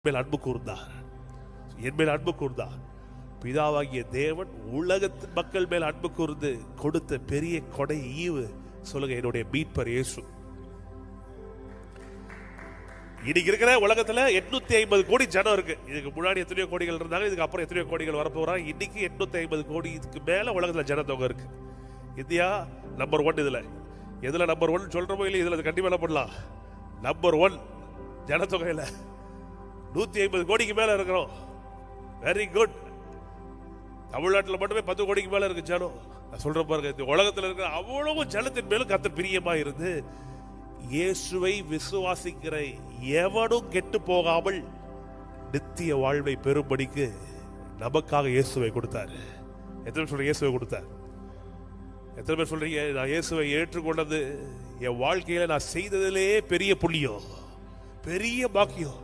மேல் அன்பு கூர்ந்தார். என் மேல் அன்பு கூர்ந்தார். பிதாவாகிய தேவன் உலகத்தின் மக்கள் மேல் அன்பு கூர்ந்து கொடுத்த பெரிய கொடை ஈவு. சொல்லுங்க, என்னுடைய மீட்பர் இயேசு. இன்னைக்கு இருக்கிற உலகத்துல 850 கோடி ஜனம் இருக்கு. இதுக்கு முன்னாடி எத்தனையோ கோடிகள் இருந்தாங்க, இதுக்கு அப்புறம் எத்தனையோ கோடிகள் வரப்போறாங்க. இன்னைக்கு 850 கோடி இதுக்கு மேல உலகத்துல ஜனத்தொகை இருக்கு. India number 1. எதுல நம்பர் 1 சொல்றோமோ இல்லை, இதுல கண்டிப்பா என்ன பண்ணலாம், நம்பர் 1 ஜனத்தொகையில 150 கோடிக்கு மேல இருக்கிறோம். Very good. தமிழ்நாட்டில் மட்டுமே 10 கோடிக்கு மேல இருக்கு ஜனம். நான் சொல்ற பாருங்க, இந்த உலகத்தில் இருக்கிற அவ்வளவு ஜனத்தின் மேலும் கர்த்தர் பிரியமா இருந்து இயேசுவை விசுவாசிக்கிற எவனும் கெட்டு போகாமல் நித்திய வாழ்வை பெறும்படிக்கு நமக்காக இயேசுவை கொடுத்தார். எத்தனை பேர் சொல்றீங்க இயேசுவை கொடுத்தார்? எத்தனை பேர் சொல்றீங்க நான் இயேசுவை ஏற்றுக்கொண்டது என் வாழ்க்கையில நான் செய்ததிலே பெரிய புண்ணியம், பெரிய பாக்கியம்?